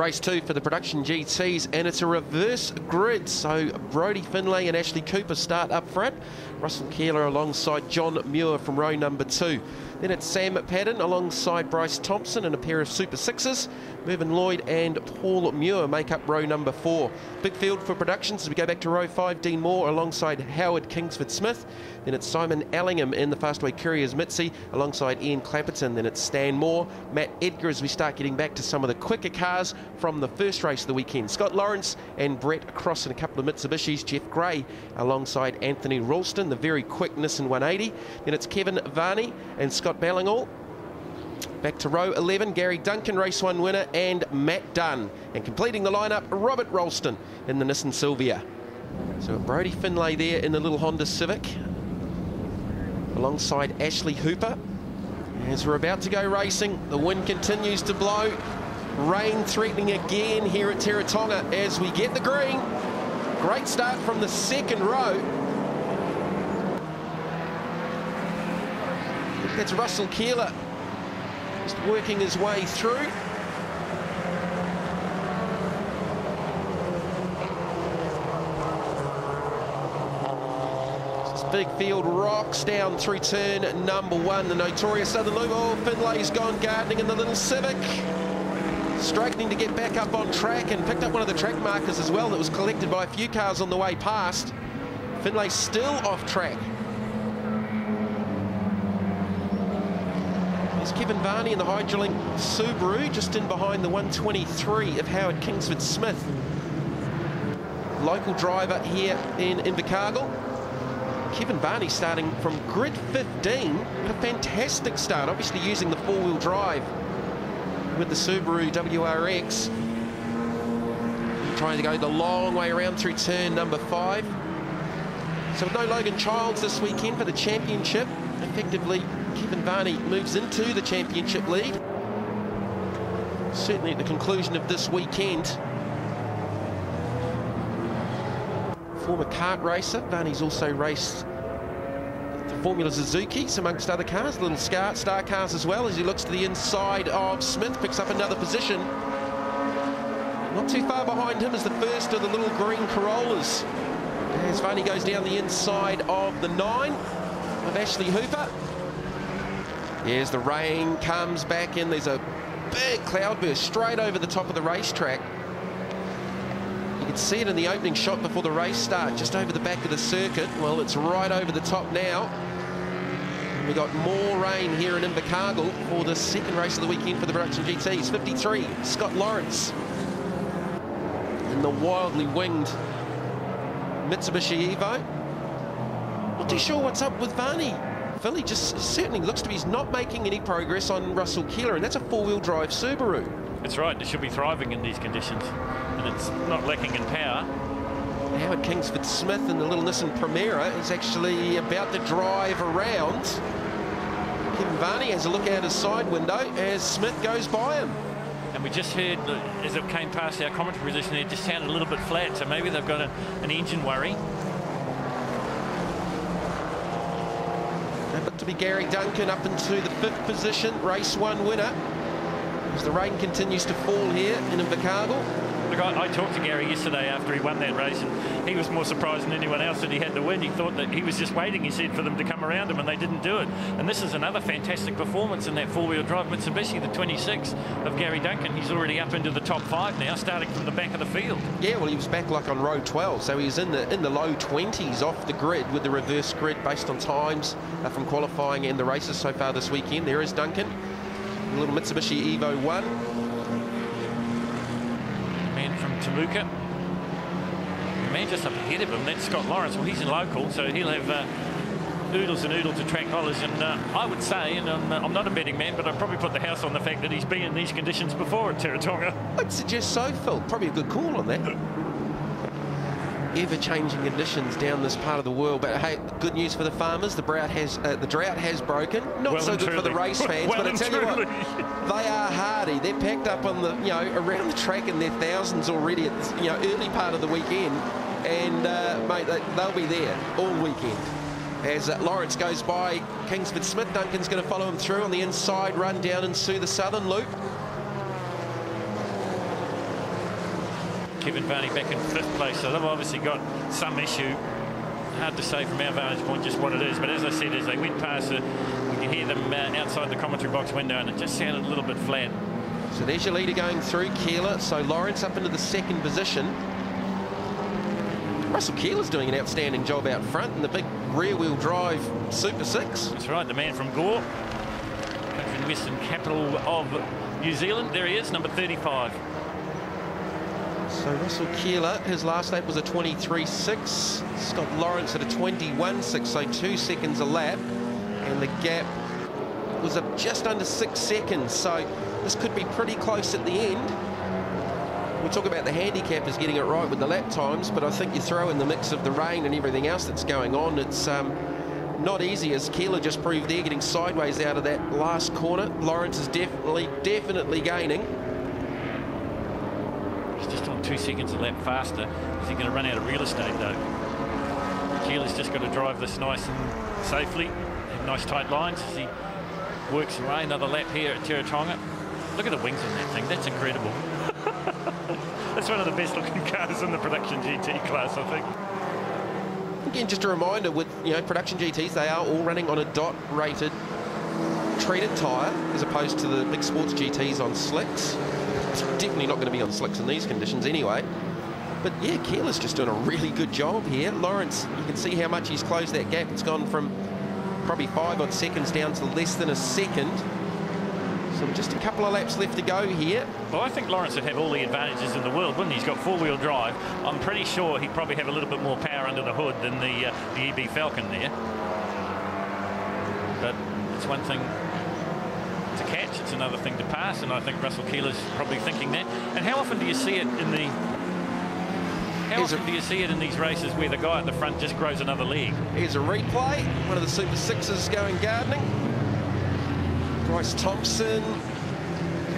race 2 for the production GTs, and it's a reverse grid. So Brodie Finlay and Ashley Cooper start up front. Russell Keeler alongside John Muir from row number 2. Then it's Sam Padden alongside Bryce Thompson and a pair of Super Sixes. Mervyn Lloyd and Paul Muir make up row number 4. Big field for productions as we go back to row 5. Dean Moore alongside Howard Kingsford Smith. Then it's Simon Allingham in the Fastway Couriers Mitzi alongside Ian Clapperton. Then it's Stan Moore, Matt Edgar as we start getting back to some of the quicker cars from the first race of the weekend. Scott Lawrence and Brett Cross in a couple of Mitsubishis. Jeff Gray alongside Anthony Ralston, the very quick Nissan 180. Then it's Kevin Varney and Scott Ballingall. Back to row 11, Gary Duncan, race 1 winner, and Matt Dunn. And completing the lineup, Robert Ralston in the Nissan Silvia. So Brodie Finlay there in the little Honda Civic, alongside Ashley Hooper. As we're about to go racing, the wind continues to blow. Rain threatening again here at Teretonga as we get the green. Great start from the second row. That's Russell Keeler just working his way through. This big field rocks down through turn number 1. The notorious Southern Loop. Oh, Finlay's gone gardening in the little Civic. Struggling to get back up on track, and picked up one of the track markers as well that was collected by a few cars on the way past. Finlay still off track. There's Kevin Varney in the Hydrolink Subaru, just in behind the 123 of Howard Kingsford Smith. Local driver here in Invercargill. Kevin Varney starting from grid 15. A fantastic start, obviously using the four-wheel drive with the Subaru WRX. Trying to go the long way around through turn number 5. So with no Logan Childs this weekend for the championship, effectively Kevin Varney moves into the championship lead. Certainly at the conclusion of this weekend. Former kart racer, Varney's also raced the Formula Suzuki's amongst other cars, little star cars as well, as he looks to the inside of Smith, picks up another position. Not too far behind him is the first of the little green Corollas, as Varney goes down the inside of the 9 of Ashley Hooper. As the rain comes back in, there's a big cloudburst straight over the top of the racetrack. You can see it in the opening shot before the race start, just over the back of the circuit. Well, it's right over the top now. We've got more rain here in Invercargill for the second race of the weekend for the production GTs. 53, Scott Lawrence in the wildly winged Mitsubishi Evo. Not too sure what's up with Varney. Philly just certainly looks to be not making any progress on Russell Keeler, and that's a four-wheel drive Subaru. That's right, it should be thriving in these conditions, and it's not lacking in power. Howard Kingsford Smith in the little Nissan Primera is actually about to drive around. Kevin Varney has a look out his side window as Smith goes by him. And we just heard, as it came past our commentary position, it just sounded a little bit flat, so maybe they've got an engine worry. But to be Gary Duncan up into the 5th position, race 1 winner, as the rain continues to fall here in Invercargill. Look, I talked to Gary yesterday after he won that race, and he was more surprised than anyone else that he had to win. He thought that he was just waiting, he said, for them to come around him, and they didn't do it. And this is another fantastic performance in that four-wheel drive Mitsubishi, the 26 of Gary Duncan. He's already up into the top 5 now, starting from the back of the field. Yeah, well, he was back like on row 12, so he was in the low 20s off the grid with the reverse grid based on times from qualifying and the races so far this weekend. There is Duncan, a little Mitsubishi Evo 1. From Temuka. The man just up ahead of him, that's Scott Lawrence. Well, he's in local, so he'll have oodles and oodles of track knowledge. And I would say, and I'm not a betting man, but I'd probably put the house on the fact that he's been in these conditions before at Teretonga. I'd suggest so, Phil. Probably a good call on that. Ever-changing conditions down this part of the world, but hey, good news for the farmers. The drought has broken. Not so good for the race fans, but I tell you what, they are hardy. They're packed up on the, around the track in their thousands already at the, early part of the weekend, and mate, they'll be there all weekend. As Lawrence goes by Kingsford Smith, Duncan's going to follow him through on the inside run down into the southern loop. Kevin Varney back in 5th place, so they've obviously got some issue. Hard to say from our vantage point just what it is, but as I said, as they went past it, we can hear them outside the commentary box window, and it just sounded a little bit flat. So there's your leader going through, Keeler. So Lawrence up into the 2nd position. Russell Keeler's doing an outstanding job out front in the big rear-wheel drive Super 6. That's right, the man from Gore, country and western capital of New Zealand. There he is, number 35. So Russell Keeler, his last lap was a 23.6. Scott Lawrence at a 21.6, so 2 seconds a lap. And the gap was of just under 6 seconds, so this could be pretty close at the end. We talk about the handicappers getting it right with the lap times, but I think you throw in the mix of the rain and everything else that's going on, it's not easy, as Keeler just proved there, getting sideways out of that last corner. Lawrence is definitely gaining. He's just on 2 seconds a lap faster. Is he going to run out of real estate, though? Keeler's just got to drive this nice and safely, have nice tight lines as he works away. Another lap here at Teretonga. Look at the wings on that thing, that's incredible. That's one of the best looking cars in the production GT class, I think. Again, just a reminder, with production GTs, they are all running on a dot rated treated tyre as opposed to the big sports GTs on slicks. It's definitely not going to be on slicks in these conditions anyway. But yeah, Keeler's just doing a really good job here. Lawrence, you can see how much he's closed that gap. It's gone from probably 5 odd seconds down to less than a second. So just a couple of laps left to go here. Well, I think Lawrence would have all the advantages in the world, wouldn't he? He's got 4-wheel drive. I'm pretty sure he'd probably have a little bit more power under the hood than the EB Falcon there. But it's one thing to catch, it's another thing to pass, and I think Russell Keeler's probably thinking that. And how often do you see it in the... How often do you see it in these races where the guy at the front just grows another leg? Here's a replay. One of the Super 6s going gardening. Bryce Thompson,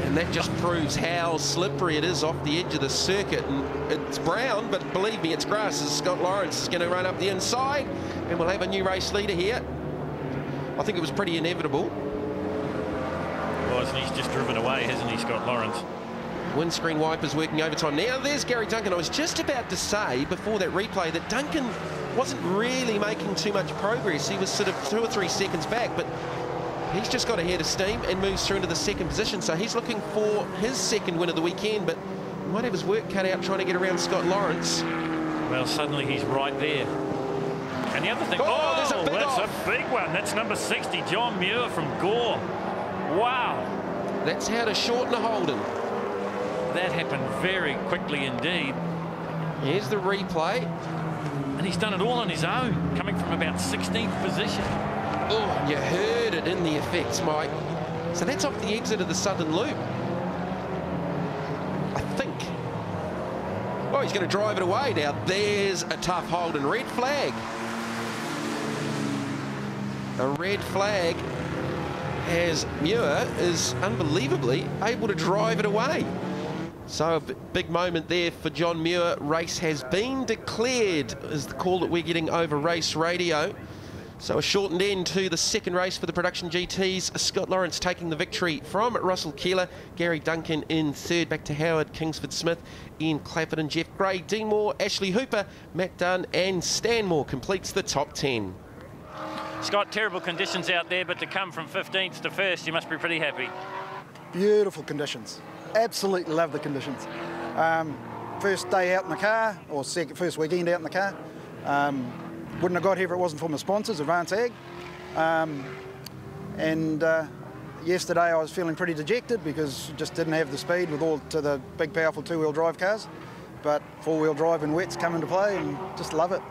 and that just proves how slippery it is off the edge of the circuit. And it's brown, but believe me, it's grass, as Scott Lawrence is going to run up the inside, and we'll have a new race leader here. I think it was pretty inevitable. Well, and he's just driven away, hasn't he, Scott Lawrence? Windscreen wipers working overtime. Now there's Gary Duncan. I was just about to say before that replay that Duncan wasn't really making too much progress. He was sort of 2 or 3 seconds back, but he's just got ahead of steam and moves through into the 2nd position. So he's looking for his 2nd win of the weekend, but he might have his work cut out trying to get around Scott Lawrence. Well, suddenly he's right there. And the other thing, that's a big one. That's number 60, John Muir from Gore. Wow. That's how to shorten a Holden. That happened very quickly indeed. Here's the replay. And he's done it all on his own, coming from about 16th position. Oh, you heard it in the effects, Mike. So that's off the exit of the Southern Loop, I think. Oh, he's going to drive it away now. There's a tough Holden. Red flag. A red flag, as Muir is unbelievably able to drive it away. So a big moment there for John Muir. Race has been declared, is the call that we're getting over race radio. So a shortened end to the 2nd race for the production GTs. Scott Lawrence taking the victory from Russell Keeler. Gary Duncan in 3rd, back to Howard, Kingsford Smith, Ian Clapperton, Jeff Gray, Dean Moore, Ashley Hooper, Matt Dunn and Stan Moore completes the top 10. Scott, terrible conditions out there, but to come from 15th to 1st, you must be pretty happy. Beautiful conditions. Absolutely love the conditions. First day out in the car, or first weekend out in the car. Wouldn't have got here if it wasn't for my sponsors, Advance Ag. Yesterday I was feeling pretty dejected because just didn't have the speed with all to the big powerful 2-wheel drive cars. But 4-wheel drive and wets come into play and just love it.